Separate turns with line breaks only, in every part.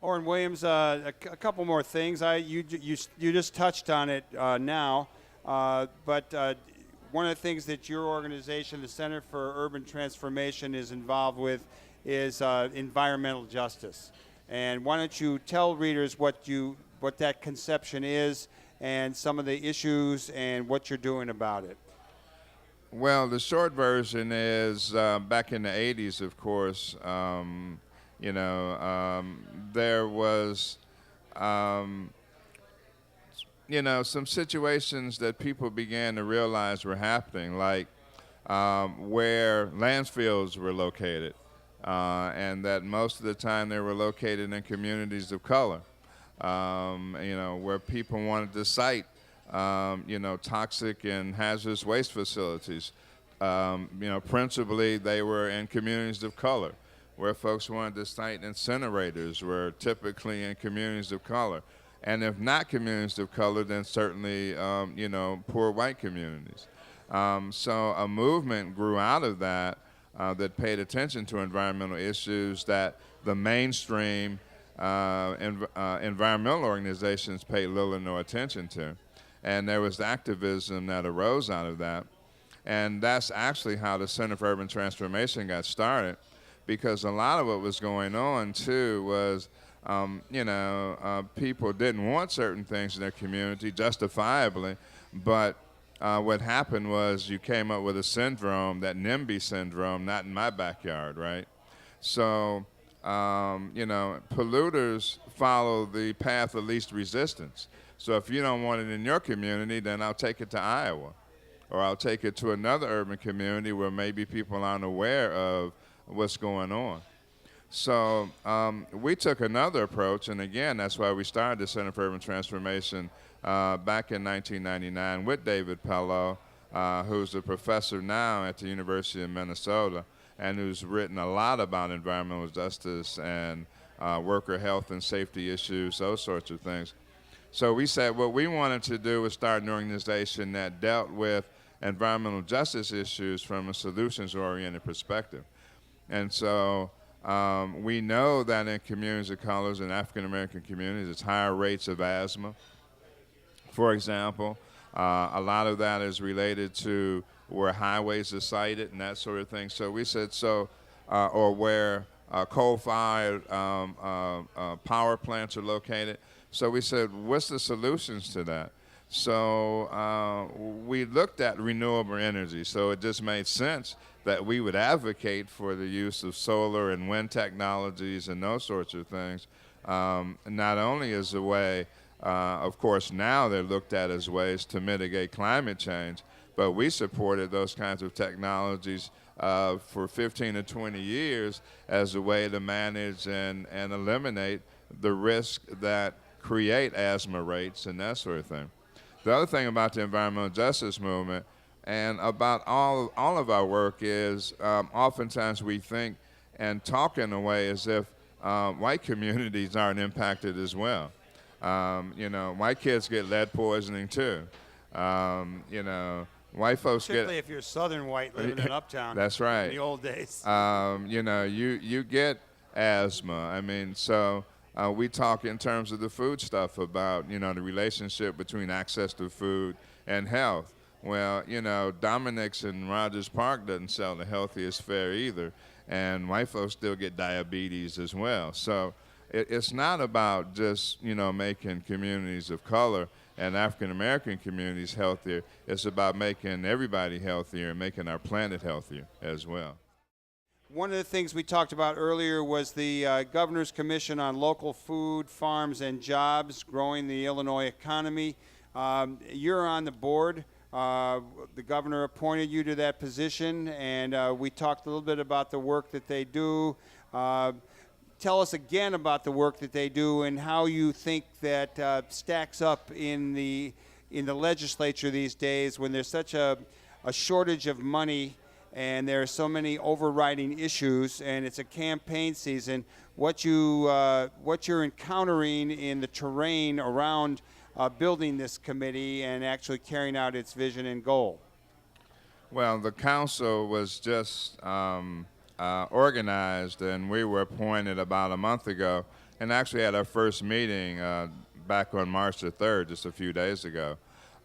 Orrin Williams, a couple more things. You just touched on it now, but one of the things that your organization, the Center for Urban Transformation, is involved with is environmental justice. And why don't you tell readers what that conception is and some of the issues and what you're doing about it?
Well, the short version is back in the 80s, of course, there was, some situations that people began to realize were happening, like where landfills were located, and that most of the time they were located in communities of color, where people wanted to site toxic and hazardous waste facilities. Principally they were in communities of color. Where folks wanted to site incinerators were typically in communities of color. And if not communities of color, then certainly, poor white communities. So a movement grew out of that that paid attention to environmental issues that the mainstream environmental organizations paid little or no attention to. And there was activism that arose out of that. And that's actually how the Center for Urban Transformation got started, because a lot of what was going on, too, was, people didn't want certain things in their community, justifiably, but what happened was you came up with a syndrome, that NIMBY syndrome, not in my backyard, right? So, polluters follow the path of least resistance. So if you don't want it in your community, then I'll take it to Iowa, or I'll take it to another urban community where maybe people aren't aware of what's going on. So we took another approach, and again, that's why we started the Center for Urban Transformation back in 1999 with David Pello, who's a professor now at the University of Minnesota, and who's written a lot about environmental justice and worker health and safety issues, those sorts of things. So we said what we wanted to do was start an organization that dealt with environmental justice issues from a solutions-oriented perspective. And so we know that in communities of colors and African-American communities, it's higher rates of asthma. For example, a lot of that is related to where highways are sited and that sort of thing. So we said or where coal-fired power plants are located. So we said, what's the solutions to that? So we looked at renewable energy. So it just made sense that we would advocate for the use of solar and wind technologies and those sorts of things, not only as a way, of course, now they're looked at as ways to mitigate climate change, but we supported those kinds of technologies for 15 to 20 years as a way to manage and eliminate the risk that create asthma rates and that sort of thing. The other thing about the environmental justice movement and about all of our work is oftentimes we think and talk in a way as if white communities aren't impacted as well. White kids get lead poisoning too. White folks
Particularly if you're southern white living in Uptown.
That's right.
In the old days.
You get asthma. I mean, so we talk in terms of the food stuff about, the relationship between access to food and health. Well, Dominic's in Rogers Park doesn't sell the healthiest fare either, and white folks still get diabetes as well. So it's not about just, making communities of color and African-American communities healthier. It's about making everybody healthier and making our planet healthier as well.
One of the things we talked about earlier was the Governor's Commission on Local Food, Farms, and Jobs, Growing the Illinois Economy. You're on the board. The governor appointed you to that position, and we talked a little bit about the work that they do. Tell us again about the work that they do and how you think that stacks up in the legislature these days when there's such a shortage of money and there are so many overriding issues, and it's a campaign season. What you're encountering in the terrain around building this committee and actually carrying out its vision and goal.
Well, the council was just organized, and we were appointed about a month ago, and actually had our first meeting back on March the 3rd, just a few days ago.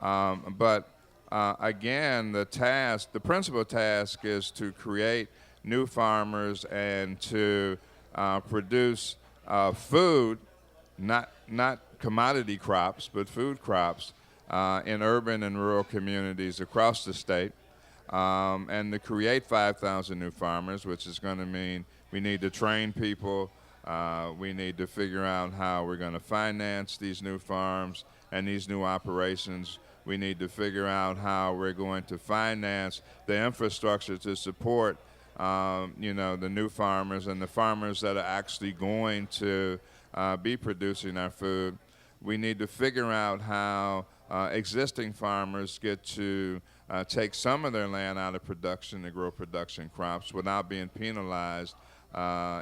But again, the principal task is to create new farmers and to produce food, not commodity crops, but food crops in urban and rural communities across the state, and to create 5,000 new farmers, which is going to mean we need to train people, we need to figure out how we're going to finance these new farms and these new operations. We need to figure out how we're going to finance the infrastructure to support the new farmers and the farmers that are actually going to be producing our food. We need to figure out how existing farmers get to take some of their land out of production to grow production crops without being penalized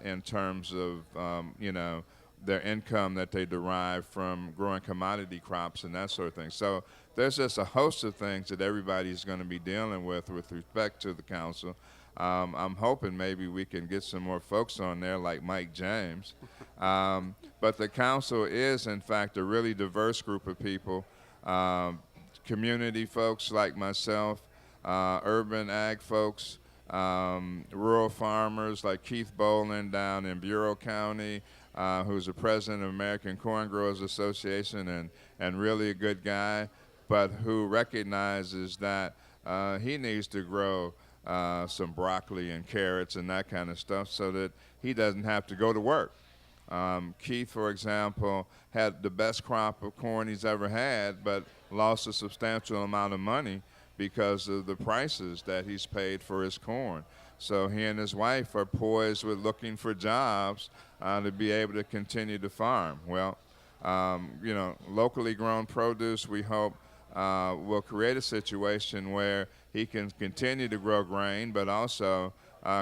in terms of their income that they derive from growing commodity crops and that sort of thing. So there's just a host of things that everybody's going to be dealing with respect to the council. I'm hoping maybe we can get some more folks on there like Mike James. But the council is, in fact, a really diverse group of people, community folks like myself, urban ag folks, rural farmers like Keith Boland down in Bureau County, who's the president of American Corn Growers Association and really a good guy, but who recognizes that he needs to grow some broccoli and carrots and that kind of stuff so that he doesn't have to go to work. Keith, for example, had the best crop of corn he's ever had, but lost a substantial amount of money because of the prices that he's paid for his corn. So he and his wife are poised with looking for jobs to be able to continue to farm. Well, locally grown produce, we hope, will create a situation where he can continue to grow grain, but also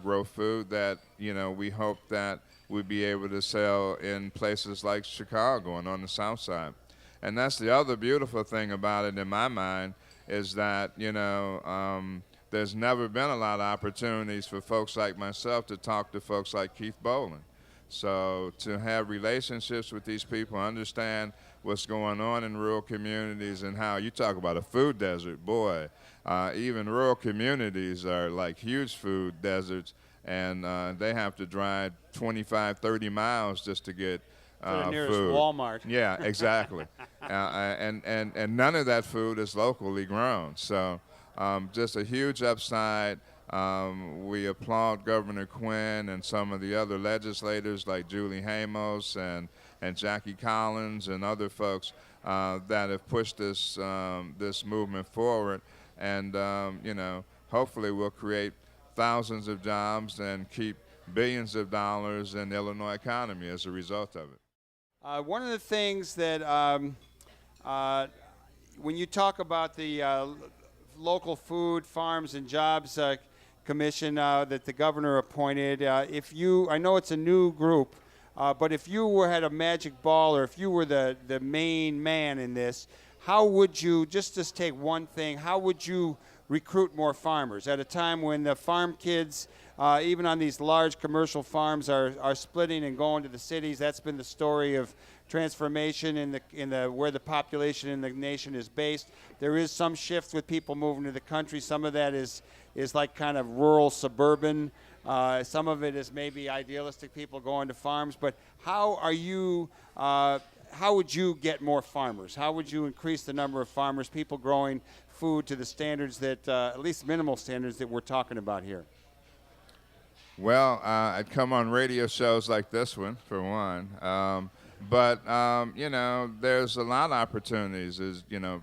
grow food that, we hope that we'll be able to sell in places like Chicago and on the South Side. And that's the other beautiful thing about it in my mind is that, there's never been a lot of opportunities for folks like myself to talk to folks like Keith Boland. So to have relationships with these people, understand what's going on in rural communities and how you talk about a food desert, boy, even rural communities are like huge food deserts, and they have to drive 25, 30 miles just to get
the nearest
food.
Walmart.
Yeah, exactly. And none of that food is locally grown. So just a huge upside. We applaud Governor Quinn and some of the other legislators like Julie Hamos and Jackie Collins and other folks that have pushed this movement forward. And, hopefully we'll create thousands of jobs and keep billions of dollars in the Illinois economy as a result of it.
One of the things that when you talk about the local food, farms, and jobs commission that the governor appointed, I know it's a new group, but if you had a magic ball or if you were the main man in this, how would you, just take one thing, how would you recruit more farmers at a time when the farm kids, even on these large commercial farms, are splitting and going to the cities? That's been the story of transformation in the where the population in the nation is based. There is some shift with people moving to the country. Some of that is like kind of rural suburban. Some of it is maybe idealistic people going to farms. But how would you get more farmers? How would you increase the number of farmers, people growing food to the standards that, at least minimal standards that we're talking about here?
Well, I'd come on radio shows like this one, for one. But there's a lot of opportunities,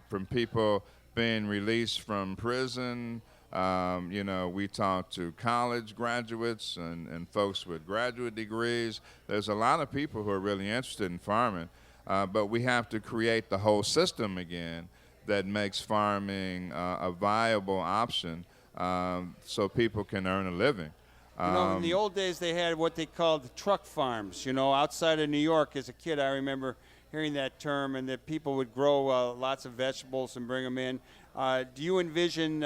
from people being released from prison. We talk to college graduates and folks with graduate degrees. There's a lot of people who are really interested in farming, but we have to create the whole system again that makes farming a viable option so people can earn a living.
In the old days, they had what they called truck farms. Outside of New York, as a kid, I remember hearing that term, and that people would grow lots of vegetables and bring them in. Do you envision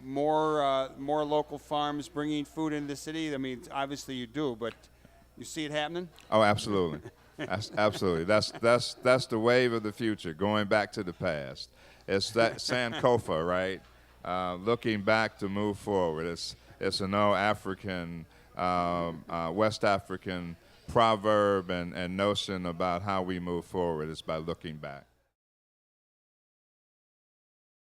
more local farms bringing food into the city? I mean, obviously you do, but You see it happening?
Oh, absolutely. Absolutely. That's the wave of the future, going back to the past. It's that Sankofa, right? Looking back to move forward. It's an old African, West African proverb and notion about how we move forward is by looking back.